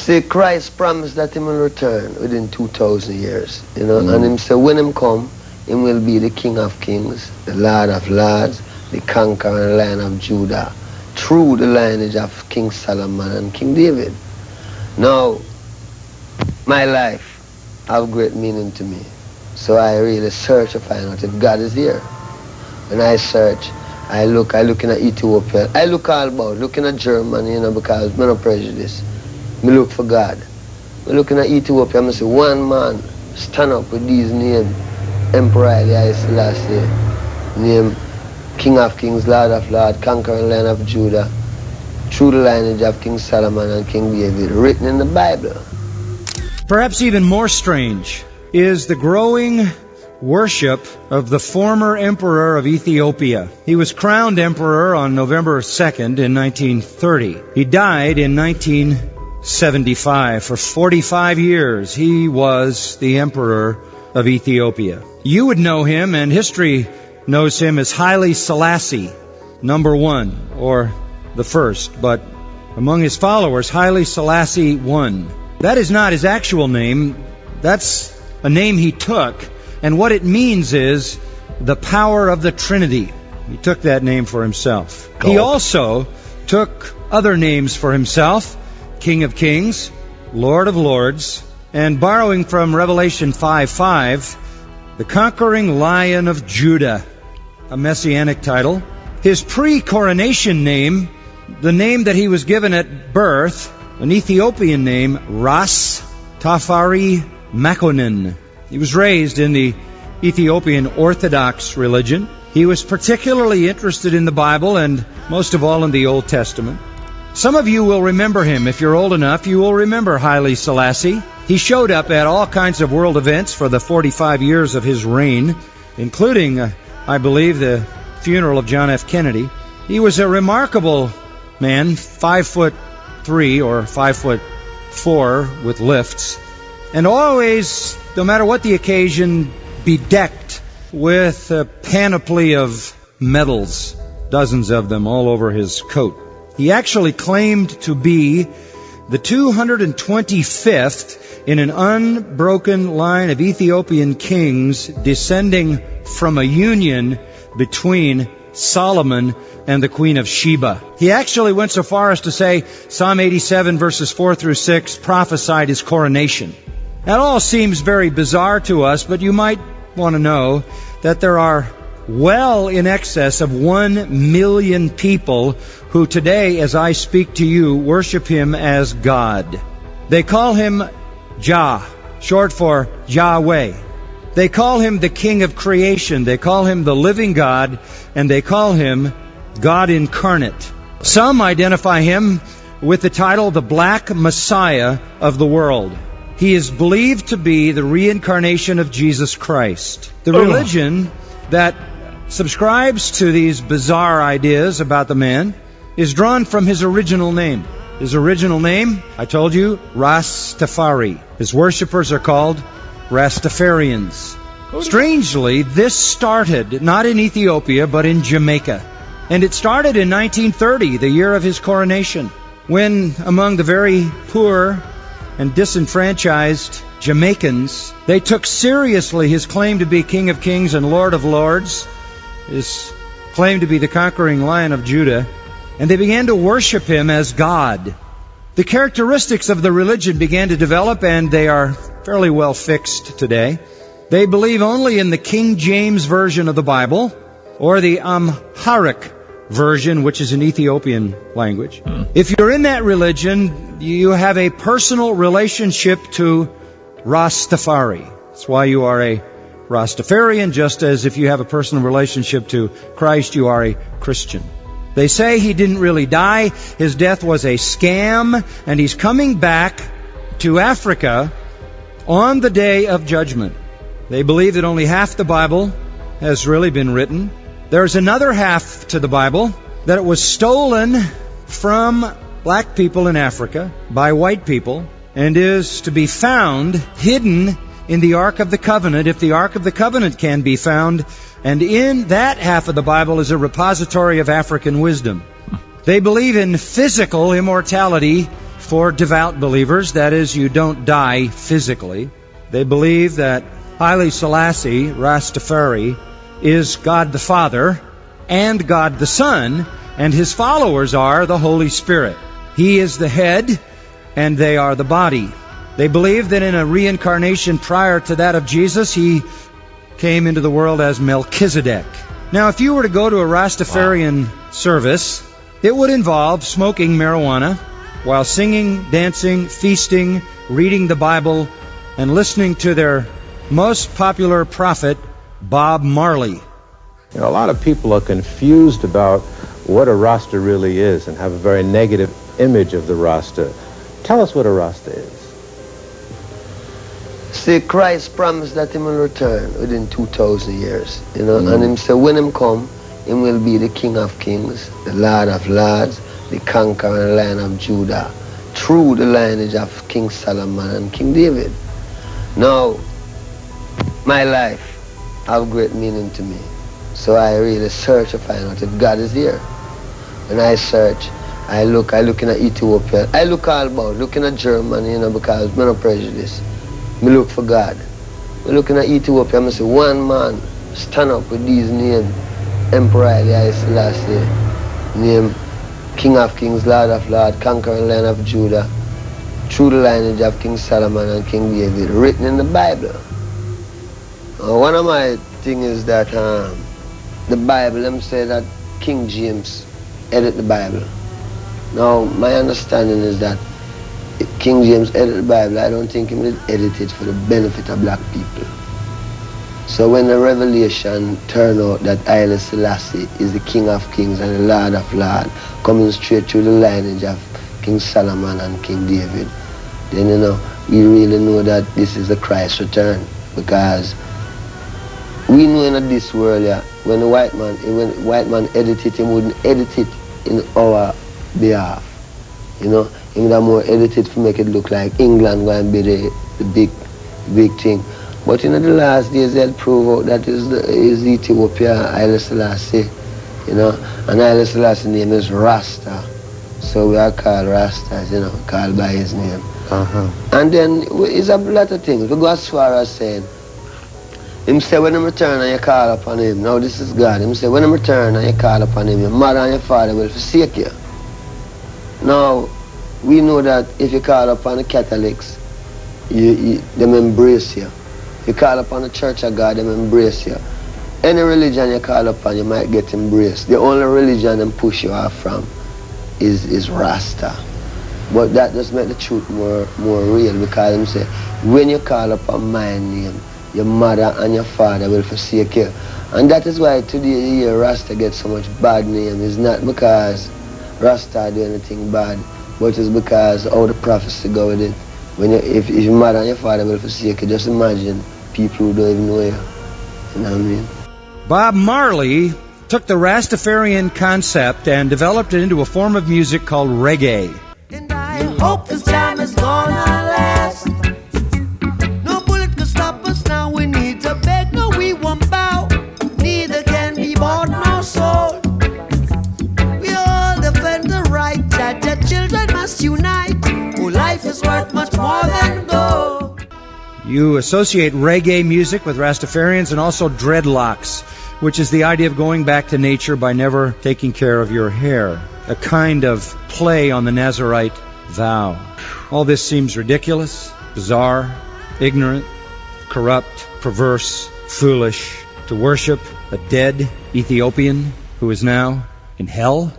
See, Christ promised that he will return within 2,000 years, you know, and him say when him come, he will be the King of Kings, the Lord of Lords, the conquering Lion of Judah, through the lineage of King Solomon and King David. Now, my life have great meaning to me, so I really search to find out if God is here. When I search, I look in at Ethiopia, I look all about, looking at Germany, you know, because I'm not prejudiced. I look for God. I looking at Ethiopia, I say one man stand up with these names, Emperor Haile Selassie, name King of Kings, Lord of Lords, conquering Lion of Judah, through the lineage of King Solomon and King David, written in the Bible. Perhaps even more strange is the growing worship of the former emperor of Ethiopia. He was crowned emperor on November 2nd in 1930. He died in 1975. For 45 years, he was the emperor of Ethiopia. You would know him, and history knows him as Haile Selassie, number one, or the first, but among his followers, Haile Selassie I. That is not his actual name. That's a name he took, and what it means is the power of the Trinity. He took that name for himself. He also took other names for himself: King of Kings, Lord of Lords, and borrowing from Revelation 5:5, the conquering Lion of Judah, a messianic title. His pre-coronation name, the name that he was given at birth, an Ethiopian name, Ras Tafari Makonnen. He was raised in the Ethiopian Orthodox religion. He was particularly interested in the Bible and most of all in the Old Testament. Some of you will remember him. If you're old enough, you will remember Haile Selassie. He showed up at all kinds of world events for the 45 years of his reign, including, I believe, the funeral of John F. Kennedy. He was a remarkable man, 5'3" or 5'4" with lifts, and always, no matter what the occasion, bedecked with a panoply of medals, dozens of them all over his coat. He actually claimed to be the 225th in an unbroken line of Ethiopian kings descending from a union between Solomon and the Queen of Sheba. He actually went so far as to say Psalm 87 verses 4 through 6 prophesied his coronation. That all seems very bizarre to us, but you might want to know that there are well in excess of 1 million people who today, as I speak to you, worship him as God. They call him Jah, short for Yahweh. They call him the King of Creation. They call him the living God, and they call him God incarnate. Some identify him with the title the Black Messiah of the world. He is believed to be the reincarnation of Jesus Christ. The religion that subscribes to these bizarre ideas about the man is drawn from his original name. His original name, I told you, Ras Tafari. His worshippers are called Rastafarians. Strangely, this started not in Ethiopia, but in Jamaica. And it started in 1930, the year of his coronation, when among the very poor and disenfranchised Jamaicans, they took seriously his claim to be King of Kings and Lord of Lords, his claim to be the conquering Lion of Judah, and they began to worship him as God. The characteristics of the religion began to develop, and they are fairly well fixed today. They believe only in the King James Version of the Bible, or the Amharic version, which is an Ethiopian language. If you're in that religion, you have a personal relationship to Ras Tafari. That's why you are a Rastafarian, just as if you have a personal relationship to Christ, you are a Christian. They say he didn't really die. His death was a scam, and he's coming back to Africa on the day of judgment. They believe that only half the Bible has really been written. There's another half to the Bible, that it was stolen from black people in Africa by white people and is to be found hidden in the Ark of the Covenant, if the Ark of the Covenant can be found. And in that half of the Bible is a repository of African wisdom. They believe in physical immortality for devout believers, that is, you don't die physically. They believe that Haile Selassie, Ras Tafari, is God the Father and God the Son, and his followers are the Holy Spirit. He is the head, and they are the body. They believe that in a reincarnation prior to that of Jesus, he came into the world as Melchizedek. Now, if you were to go to a Rastafarian service, it would involve smoking marijuana while singing, dancing, feasting, reading the Bible, and listening to their most popular prophet, Bob Marley. You know, a lot of people are confused about what a Rasta really is and have a very negative image of the Rasta. Tell us what a Rasta is. See, Christ promised that he will return within 2,000 years, and him say when him come, he will be the King of Kings, the Lord of Lords, the conquering Lion of Judah, through the lineage of King Solomon and King David. Now, my life have great meaning to me, so I really search to find out if God is here. When I search, I look in at Ethiopia, I look all about, looking at Germany, because I'm not prejudiced. Me look for God. Me looking at Ethiopia, I say one man stand up with these names, Emperor Haile Selassie, name King of Kings, Lord of Lords, conquering Lion of Judah, through the lineage of King Solomon and King David, written in the Bible. One of my things is that the Bible, them say that King James edit the Bible. Now, my understanding is that if King James edit the Bible, I don't think he will edit it for the benefit of black people. So when the revelation turned out that Haile Selassie is the King of Kings and the Lord of Lords, coming straight through the lineage of King Solomon and King David, then we really know that this is the Christ return, because we know in this world, when the white man edit it, he wouldn't edit it in our behalf. He would have more edited to make it look like England going to be the big thing. But in the last days, they'll prove out that is Ethiopia, Haile Selassie, and Haile Selassie's name is Rasta. So we are called Rastas, called by his name. And then it's a lot of things. We go as far as saying, him say when him return and you call upon him, now this is God, him say when him return and you call upon him, your mother and your father will forsake you. Now, we know that if you call upon the Catholics, them embrace you. If you call upon the Church of God, them embrace you. Any religion you call upon, you might get embraced. The only religion them push you off from is Rasta. But that just make the truth more real, because them say, when you call upon my name, your mother and your father will forsake you. And that is why today you hear Rasta get so much bad name. It's not because Rasta do anything bad, but it's because how the prophecy go with it. If your mother and your father will forsake you, just imagine people who don't even know you. You know what I mean? Bob Marley took the Rastafarian concept and developed it into a form of music called reggae. And I hope this time is gonna last. No bullet can stop us now. We need to beg, no, we won't bow. Neither can be bought nor sold. We all defend the right that children must unite. Oh, life is worth much more than gold. You associate reggae music with Rastafarians and also dreadlocks, which is the idea of going back to nature by never taking care of your hair, a kind of play on the Nazarite vow. All this seems ridiculous, bizarre, ignorant, corrupt, perverse, foolish, to worship a dead Ethiopian who is now in hell.